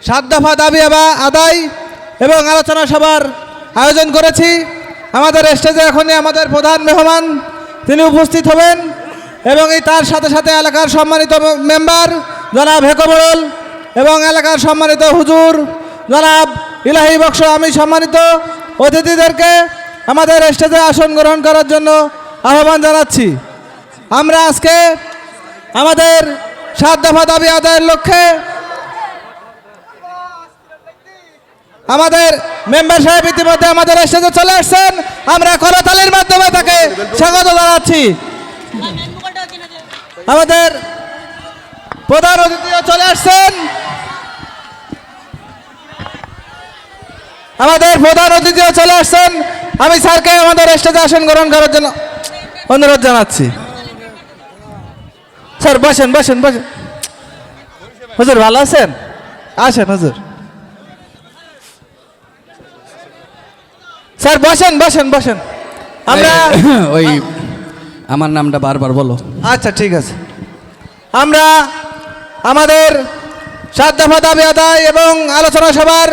7 দফা দাবি আদায় এবং আলোচনা সভার আয়োজন করেছি। আমাদের স্টেজে এখনই আমাদের প্রধান মেহমান তিনি উপস্থিত হবেন এবং তার সাথে সাথে এলাকার সম্মানিত মেম্বার জনাব হেকমরুল এবং এলাকার সম্মানিত হুজুর জনাব ইলাহি বক্স আমি সম্মানিত অতিথিদেরকে আমাদের স্টেজে আসন গ্রহণ করার জন্য আহ্বান জানাচ্ছি। আমরা আজকে আমাদের 7 দফা দাবি আদায়ের লক্ষ্যে আমাদের মেম্বার সাহেব ইতিমধ্যে আমাদের স্টেজে চলে আসছেন। আমরা করতালির মাধ্যমে তাকে স্বাগত জানাচ্ছি। আমাদের প্রধান অতিথিও চলে আসছেন। আমি স্যারকে আমাদের স্টেজে আসন গ্রহণ করার জন্য অনুরোধ জানাচ্ছি। স্যার বসেন বসেন বসেন। হুজুর ভালো আছেন? আসেন হুজুর। স্যার বসেন বসেন বসেন। আমরা ওই আমার নামটা বারবার বলো। আচ্ছা ঠিক আছে। আমরা আমাদের 7 দফা দাবি আদায় এবং আলোচনা সভার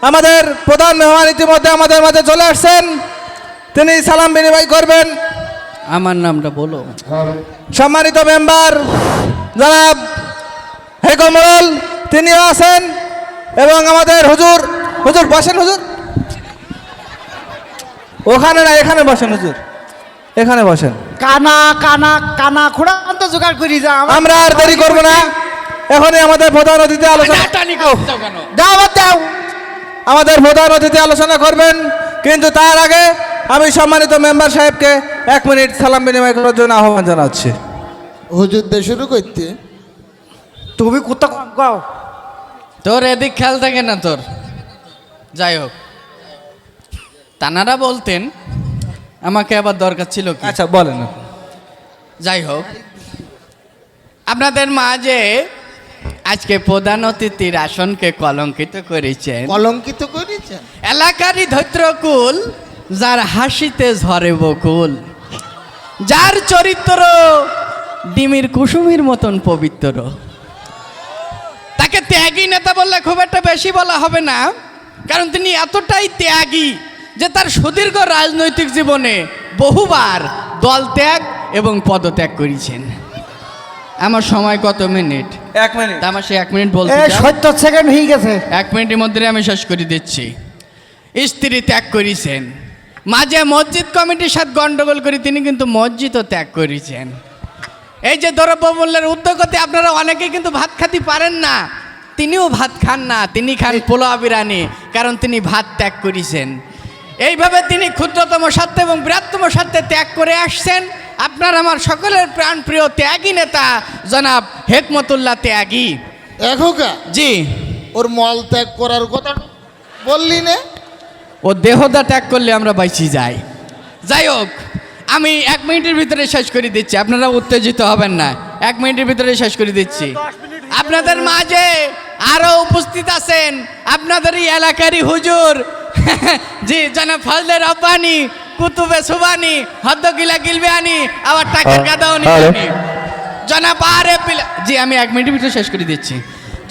আমাদের প্রধান মেহমান ইতিমধ্যে আমাদের মাঝে চলে আসছেন। তিনি সালাম বিনিময় করবেন। আমার নামটা বলো। সম্মানিত মেম্বার জনাব হেকমরুল তিনিও আছেন এবং আমাদের হুজুর বসেন হুজুর। ওখানে না, এখানে বসেন হুজুর, এখানে বসেন। কানা কানা কানা খোড়ান্ত জোগাড় করি যা আমরা আর দেরি করব না, এখনই আমাদের প্রধান অতিথি আলোচনা দাও। আমাদের প্রধান অতিথি আলোচনা করবেন। কিন্তু তার আগে আমি সম্মানিত মেম্বার সাহেবকে 1 মিনিট সালাম বিনিময় করার জন্য আহ্বান জানাচ্ছি। হুজুরদের শুরু করতে তুমি কোথা গাও তোর এদিক খেয়াল থাকে না তোর। যাই হোক, তানারা বলতেন আমাকে আবার দরকার ছিল কি? আচ্ছা বলেন। যাই হোক, আপনাদের মাঝে আজকে প্রধান অতিথির আসনকে কলঙ্কিত করেছেন এলাকারই ধৈত্রকুল, যার হাসিতে ঝরে বকুল, যার চরিত্র ডিমির কুসুমির মতন পবিত্র। তাকে ত্যাগী নেতা বললে খুব একটা বেশি বলা হবে না, কারণ তিনি এতটাই ত্যাগী যে তার সুদীর্ঘ রাজনৈতিক জীবনে বহুবার দল ত্যাগ এবং পদত্যাগ করেছেন। আমার সময় কত মিনিট? 1 মিনিট। আমার সে 1 মিনিট বলতে 70 সেকেন্ড হয়ে গেছে। 1 মিনিটের মধ্যে আমি শেষ করে দিচ্ছি। স্ত্রী ত্যাগ করেছেন, মাঝে মসজিদ কমিটির সাথে গন্ডগোল করে তিনি কিন্তু মসজিদও ত্যাগ করেছেন। এই যে দ্রব্যমূল্যের উদ্যোগতে আপনারা অনেকে কিন্তু ভাত খাতে পারেন না, তিনিও ভাত খান না, তিনি খান পোলাও বিরিয়ানি, কারণ তিনি ভাত ত্যাগ করেছেন। এইভাবে তিনি ক্ষুদ্রতম স্বার্থে এবং বৃহত্তম স্বার্থে ত্যাগ করে আসছেন। আপনার আমার সকলের প্রাণপ্রিয় ত্যাগী নেতা জনাব হেকমতুল্লাহ ত্যাগী। জি, ওর মল ত্যাগ করার কথা বললি না? ও দেহদা ত্যাগ করলে আমরা বাইচি যাই। যাই হোক, আমি 1 মিনিটের ভিতরে শেষ করে দিচ্ছি, আপনারা উত্তেজিত হবেন না। 1 মিনিটের ভিতরে শেষ করে দিচ্ছি। আপনাদের মাঝে আরও উপস্থিত আছেন আপনাদেরই এলাকারই হুজুর জি জনাব ফজলে রব্বানি, কুতুবে সুবানি, হদ্দগিলা গিলবেয়ানি, আবার টাকার গাদাও নিবানি, জনাব আরেফ বিল্লাহ। জি আমি 1 মিনিটের ভিতরে শেষ করে দিচ্ছি।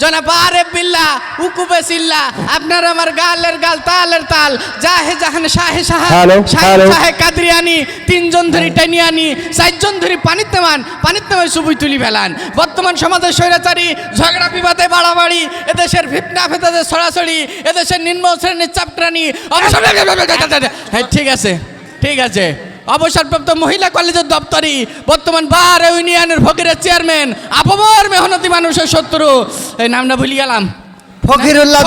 জনাব আরেফ বিল্লাহ, উকুবে সিল্লা, আপনার আমার গালের গাল তালের তাল, জাহে জাহান শাহে শাহা শাহে কাদরিয়ানি, 3 জন ধরে টানিয়ানি, 4 জন ধরে পানিতেমান সুবুই তুলি ফেলান। বর্তমান সমাজের স্বৈরাচারী, ঝগড়া বিবাদে বাড়াবাড়ি, এদেশের ফিতনা ফেতাদের ছড়াছড়ি, এদেশের নিম্ন শ্রেণীর চাপটানি। হ্যাঁ ঠিক আছে ঠিক আছে। অবসরপ্রাপ্ত মহিলা কলেজের দপ্তরি, বর্তমান বার ইউনিয়নের ফকিরের চেয়ারম্যান, আপামর মেহনতি মানুষের শত্রু, এই নামটা ভুলে গেলাম, ফকিরুল্লাহ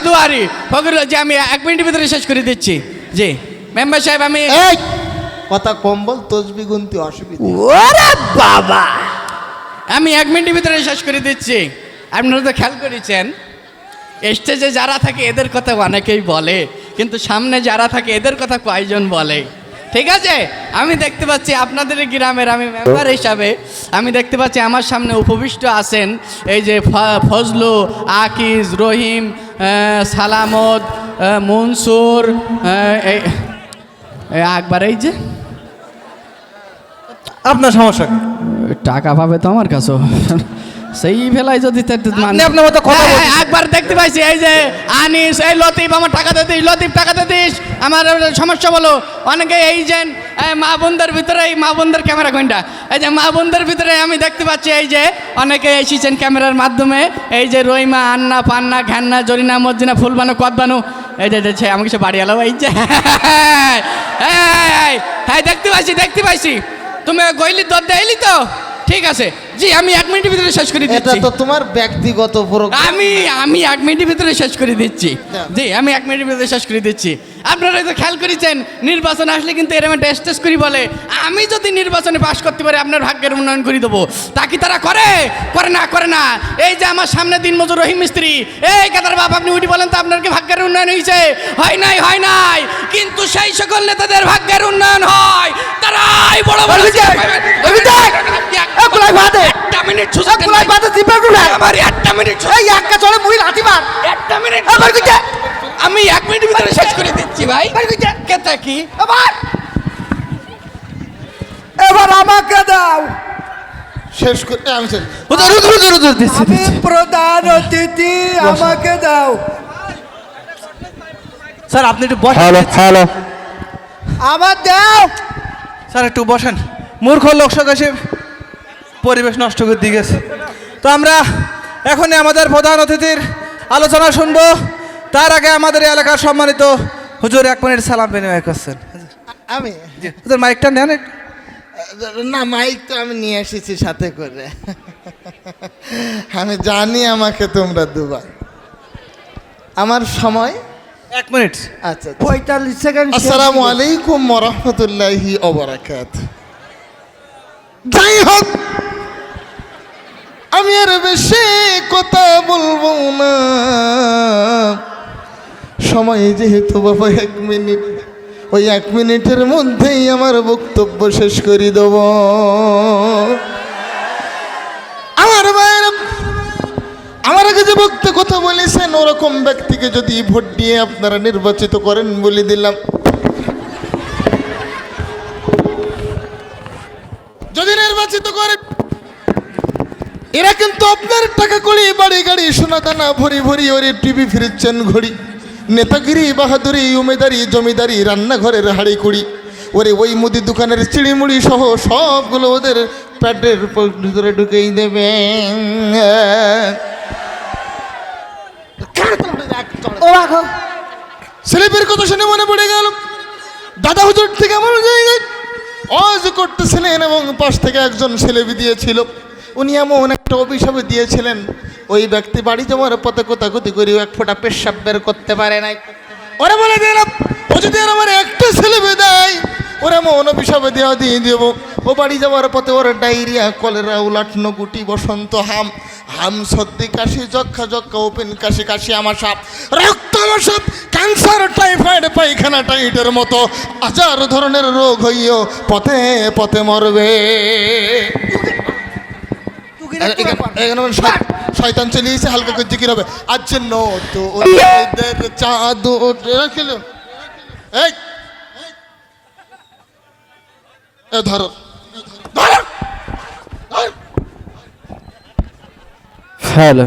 দুহারি। ফকিরুল্লাহ জি আমি 1 মিনিটের ভিতরে শেষ করে দিচ্ছি। জি মেম্বার সাহেব, আমি কথা কম বল, তসবি গুনতে অসুবিধা। ওরে বাবা, আমি 1 মিনিটের ভিতরে শেষ করে দিচ্ছি। আপনারা তো খেয়াল করেছেন স্টেজে যারা থাকে এদের কথা অনেকেই বলে, কিন্তু সামনে যারা থাকে এদের কথা কয়জন বলে? ঠিক আছে, আমি দেখতে পাচ্ছি আপনাদের গ্রামের আমি মেম্বার হিসাবে আমি দেখতে পাচ্ছি আমার সামনে উপবিষ্ট আছেন এই যে ফজলু, আকিজ, রহিম, সালামত, মনসুর, আকবর। এই যে আপনার সমস্যা টাকা পাবে তো আমার কাছেও। সেই ফেলাই যদি আপনি আপনার মতো কথা বলছেন। একবার দেখতে পাইছি এই যে আনিস এই লতিফ আমার টাকা দে দিস, লতিফ টাকা দে দিস, আমার সমস্যা বলো। অনেকে এই যে মা বোনদের ভিতরে, এই মা বোনদের ক্যামেরা কোনটা, এই যে মা বোনদের ভিতরে আমি দেখতে পাচ্ছি এই যে অনেকে এসেছেন ক্যামেরার মাধ্যমে, এই যে রইমা, আন্না, পান্না, ঘ্যান্না, জরিনা, মজ্জিনা, ফুলবানু, কদবানু, এই যে আমাকে সে বাড়ি এলো এই যে হ্যাঁ দেখতে পাইছি তুমি গইলি দর দেয়লি তো ঠিক আছে জি, আমি 1 মিনিটের ভিতরে শেষ করে এটা দিচ্ছি। তো তোমার ব্যক্তিগত প্রোগ্রাম। আমি 1 মিনিটের ভিতরে শেষ করে দিচ্ছি জি, আমি 1 মিনিটের ভিতরে শেষ করে দিচ্ছি। আপনারা তো খেয়াল করেছেন নির্বাচন আসলে কিন্তু এরকম একটা স্টেজ করি বলে আমি যদি নির্বাচনে পাশ করতে পারি আপনার ভাগ্যের উন্নয়ন করে দেবো। তা কি তারা করে না। এই যে আমার সামনে দিনমজুর রহিম মিস্ত্রি, এই কাতার বাপ আপনি উঠি বলেন তো আপনার কি ভাগ্যের উন্নয়ন হয়েছে? হয় নাই। কিন্তু সেই সকল নেতাদের ভাগ্যের উন্নয়ন হয় তারাই বড় বড় একটা মিনিট আমার 1 মিনিট আমি 1 মিনিটের ভিতরে শেষ করে দিচ্ছি ভাই। কেতা কি এবার আমাকে দাও, শেষ করতে আমি চলি। আমি প্রধান অতিথি, আমাকে দাও। স্যার আপনি একটু বসেন। হ্যালো আমার দাও। স্যার একটু বসেন, মূর্খ লোক সকাশে পরিবেশ নষ্ট করে দিয়ে গেছে। তো আমরা এখনই আমাদের প্রধান অতিথির আলোচনা শুনবো। তার আগে আমাদের এই এলাকার সম্মানিত হুজুর 1 মিনিট সালাম বিনিময় করছেন। আমি জি হুজুর মাইকটা নেন একটু। না, মাইক তো আমি নিয়ে এসেছি সাথে করে। আমি জানি আমাকে তোমরা দুবার। আমার সময় 1 মিনিট। আচ্ছা 45 সেকেন্ড। আসসালামু আলাইকুম ওয়া রাহমাতুল্লাহি ওয়া বারাকাতুহু। যাই হোক, আমি আর বেশি কথা বলবো না, সময় যেহেতু বাবা 1 মিনিট, ওই 1 মিনিটের মধ্যেই আমার বক্তব্য শেষ করে দেব। আমার ভাইয়ের আমার আগে যে বক্তা কথা বলেছেন ওরকম ব্যক্তিকে যদি ভোট দিয়ে আপনারা নির্বাচিত করেন বলে দিলাম, যদি নির্বাচিত করেন এরা কিন্তু আপনার টাকা কড়ি, বাড়ি গাড়ি, সোনা দানা ভরি ভরি ওরে টিভি ফিরছেন ঘড়ি, নেতাগিরি, বাহাদুরি, উমেদারি, জমিদারি, রান্নাঘরের হাড়ি কুড়ি, ওরে ওই মুদি দোকানের চিড়িমুড়ি সহ সবগুলো ওদের প্যাটের ভিতরে ঢুকেই দেবেন। ছেলেপের কথা শুনে মনে পড়ে গেল দাদা হুজুর থেকে এমন জায়গায় অজ করতেছিলেন এবং পাশ থেকে একজন ছেলে দিয়েছিল। উনি এমন একটা অভিশাপ দিয়েছিলেন, ওই ব্যক্তি বাড়ি যাওয়ার পথে কোথাকুতি করে 1 ফোঁটা পেশাব বের করতে পারে নাই। ওরা বলে দিলাম ও যদি আর আমার একটা ছেলে দেয় ওরা এমন অভিশাপ দিয়ে দেব, ও বাড়ি যাওয়ার পথে ওর ডায়রিয়া, কলেরা, উলাটন গুটি, বসন্ত, হাম সর্দি, কাশি, যক্ষা, ওপেন কাশি, আমাশাপ, রক্ত আমাশাপ, ক্যান্সার, টাইফয়েড, পায়খানা, টাইটের মতো 1000 ধরনের রোগ হইও পথে পথে মরবে। শয়তান চলিয়েছে, হালকা করে জিকির হবে। আজ জন্য তো ওদের চাঁদ রাখিল। এই ধরো হ্যালো।